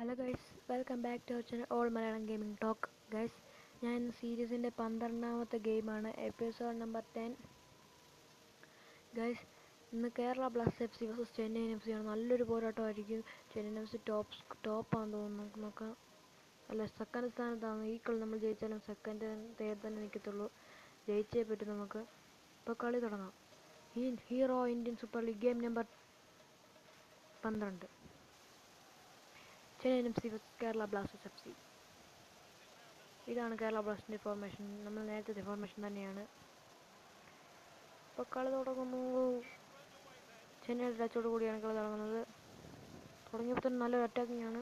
Hello guys, welcome back to our channel all Malayalam gaming talk. Guys, ഞാൻ സീരീസിൻ്റെ 12ാമത്തെ ഗെയിമാണ്, എപ്പിസോഡ് നമ്പർ 10. ഗൈസ്, ഇന്ന് Kerala blasters F C versus Chennaiyin F C ആണ്. നല്ലൊരു പോരാട്ടമായിരിക്കും. ചെന്നൈയിൻ എഫ് സി ടോപ്പാണെന്ന് തോന്നുന്നു. നമുക്ക് നോക്കാം. അല്ല, സെക്കൻഡ് സ്ഥാനത്താണ്. ഈ കളി നമ്മൾ ജയിച്ചാലും സെക്കൻഡ് തന്നെ നിൽക്കത്തുള്ളൂ. ജയിച്ചേ പറ്റും നമുക്ക്. ഇപ്പോൾ കളി തുടങ്ങാം. Hero Indian super league game number 12. Chennaiyin F C Kerala blasters F C. ഇതാണ് കേരള ബ്ലാസ്റ്റേഴ്സിൻ്റെ ഫോർമേഷൻ. നമ്മൾ നേരത്തെ ഫോർമേഷൻ തന്നെയാണ്. ഇപ്പോൾ കളി തുടങ്ങുന്നു. ചെന്നൈയുടെ ടച്ചോട് കൂടിയാണ് കളി തുടങ്ങുന്നത്. തുടങ്ങിയപ്പോൾ തന്നെ നല്ലൊരു അറ്റാക്കിംഗ് ആണ്.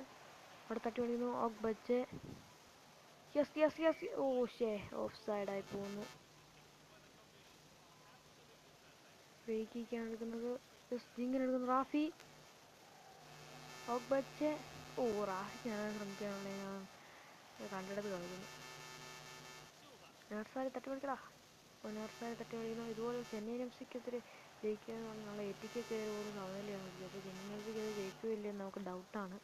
അവിടെ തട്ടി പിടിക്കുന്നു. Butch yes. ഓ ഓഫ് സൈഡായി പോകുന്നു. ഫ്രീ കിക്കാണ് എടുക്കുന്നത്. ജിങ്ങനെ എടുക്കുന്നു. റാഫി ബച്ച്. റാഫി ഞാൻ ശ്രമിക്കാനുള്ള ഞാൻ കണ്ടെടുത്ത് കളിക്കുന്നു. നേർസാരി തട്ടി പിടിക്കടാ. നേർസാരി തട്ടി പിടിക്കുന്നു. ഇതുപോലെ ചെന്നൈയിൻ എഫ് സിക്കെതിരെ ജയിക്കുക എന്ന് പറഞ്ഞാൽ നമ്മളെ എറ്റിക്കൊക്കെ പോലും സമനിലയാണ് വിളിച്ചത്. അപ്പോൾ ചെന്നൈയിൻ എഫ് സിക്ക് അത് ജയിക്കുകയില്ലെന്ന് നമുക്ക് ഡൗട്ടാണ്.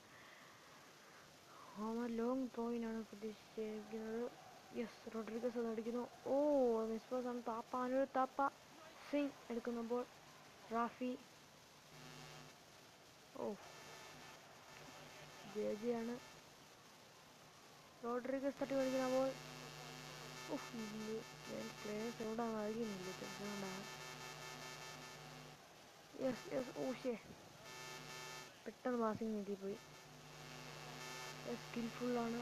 ലോങ് ത്രോയിനാണ് പ്രതീക്ഷിച്ചിരിക്കുന്നത്. യെസ്, റോഡ്രിഗസ് അത് അടിക്കുന്നു. മിസ്പാസാണ്. താപ്പ സിംഗ് എടുക്കുമ്പോൾ റാഫി. ജെജിയാണ്. റോഡ്രിഗസ് തട്ടി പിടിക്കുന്നപ്പോൾ ഞാൻ പ്ലേയേഴ്സ് എവിടെയാണ് അറിയുന്നില്ല. ചെറുതുകൊണ്ടാണ്. യെസ് പെട്ടെന്ന് പാസിങ് നീട്ടിപ്പോയി. സ്കിൽഫുള്ളാണ്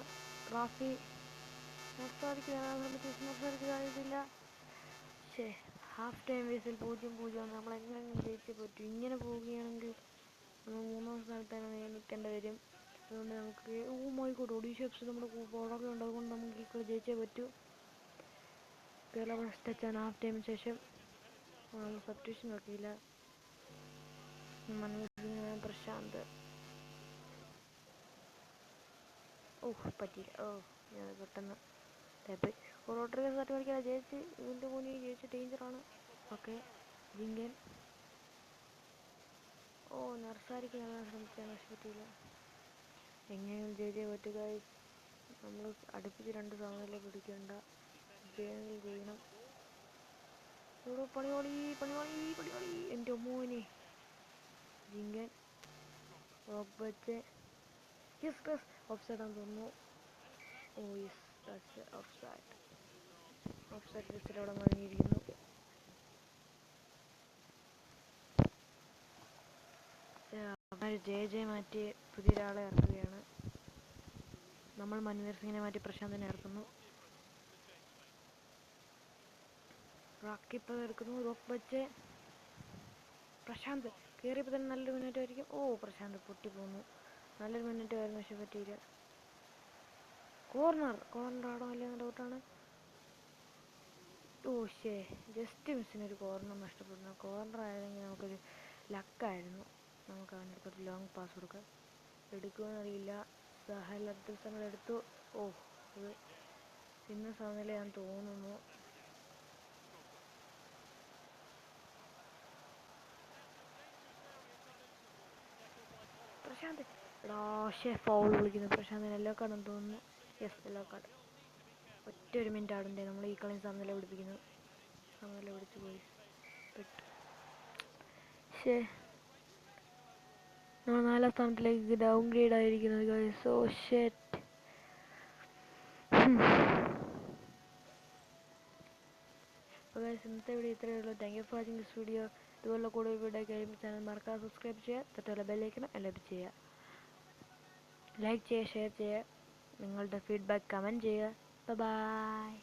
റാഫി. നർസാരിക്ക് കാര്യമില്ല. ഹാഫ് ടൈം വേസിൽ 0-0. നമ്മൾ എങ്ങനെയെങ്കിലും ജയിച്ചേ പറ്റൂ. ഇങ്ങനെ പോവുകയാണെങ്കിൽ നമ്മൾ 3ാം സ്ഥാനത്താണ് നിൽക്കേണ്ടി വരും. അതുകൊണ്ട് നമുക്ക് മൈഗോഡ് ഒഡീഷ എഫ് സി നമ്മുടെ പുറകെ ഉണ്ട്. അതുകൊണ്ട് നമുക്ക് ഈ കളി ജയിച്ചേ പറ്റൂ. കേരള ബ്ലാസ്റ്റേഴ്സ് ടച്ചാണ്. ഹാഫ് ടൈമിന് ശേഷം നമ്മൾ സബ്സ്റ്റിറ്റ്യൂഷൻ നോക്കിയില്ല. പ്രശാന്ത് പറ്റിയില്ല. ഞാൻ പെട്ടെന്ന് റോഡ്രിഗസ് തട്ടി കളിക്കാതെ ജയിച്ച് ഇതിൻ്റെ മുന്നിൽ ജയിച്ച് ഡേഞ്ചറാണ്. ജിങ്കൻ. നർസാരിക്ക് ഞാൻ ശ്രമിക്കാൻ പറ്റിയില്ല. എങ്ങനെയും ജയിച്ചേ പറ്റുക. നമ്മൾ അടുപ്പിച്ച് 2 സമനില പിടിക്കേണ്ട. ജയങ്ങൾ ചെയ്യണം. ഇവിടെ പണിപാളി. എൻ്റെ മോനെ. ജിങ്കൻ ബച്ച്. യെസ് ഓഫ് സൈഡാന്ന് തോന്നുന്നു. ഓഫ് സൈഡ് ജസ്റ്റ് അവിടെ മറിഞ്ഞിരിക്കുന്നു. ജെ മാറ്റി പുതിയ ഒരാളെ ഇറക്കുകയാണ്. നമ്മൾ മൻവീർ സിംഗിനെ മാറ്റി പ്രശാന്തിനെ ഇറക്കുന്നു. റാക്കിപ്പ് എടുക്കുന്നു. ബച്ച്. പ്രശാന്ത് കയറിയപ്പോൾ തന്നെ നല്ലൊരു മുന്നേറ്റം ആയിരിക്കും. പ്രശാന്ത് പൊട്ടിപ്പോന്നു. നല്ലൊരു മുന്നേറ്റമായിരുന്നു, പക്ഷെ പറ്റിയില്ല. കോർണർ ആണോ അല്ലെന്ന് ഡൗട്ടാണ്. ജസ്റ്റ് മിസ്സിനൊരു കോർണർ നഷ്ടപ്പെടുന്നു. കോർണർ ആയിരുന്നെങ്കിൽ നമുക്കൊരു ലക്കായിരുന്നു. നമുക്ക് അവൻ്റെ അടുത്തൊരു ലോങ് പാസ് കൊടുക്കാം. എടുക്കുമെന്ന് അറിയില്ല. സഹൽ അബ്ദുൽ സമദ് എടുത്തു. അത് ഇന്ന് സമനിലയാണെന്ന് തോന്നുന്നു. പ്രശാന്ത് ഫൗൾ വിളിക്കുന്നു. പ്രശാന്തിന് യെല്ലോ കാർഡെന്ന് തോന്നുന്നു. Yes, yellow card. ഒറ്റ ഒരു മിനിറ്റ് ആടണ്ടേ. നമ്മൾ ഈ കളി സമനില പിടിപ്പിക്കുന്നു. സമനില പിടിച്ചു പോയി. നമ്മൾ 4ാം സ്ഥാനത്തിലേക്ക് ഡൗൺഗ്രേഡ് ആയിരിക്കുന്നത്. ഇന്നത്തെ വീഡിയോ ഇത്രയേ ഉള്ളൂ. Thank you for watching this video. ഇതുപോലുള്ള കൂടുതൽ വീഡിയോ കഴിയും ചാനൽ മറക്കാതെ സബ്സ്ക്രൈബ് ചെയ്യുക. തൊട്ടുള്ള ബെല്ലൈക്കൺ എനേബിൾ ചെയ്യുക. ലൈക്ക് ചെയ്യുക, ഷെയർ ചെയ്യുക. നിങ്ങളുടെ ഫീഡ്ബാക്ക് കമൻറ്റ് ചെയ്യുക. ബൈ.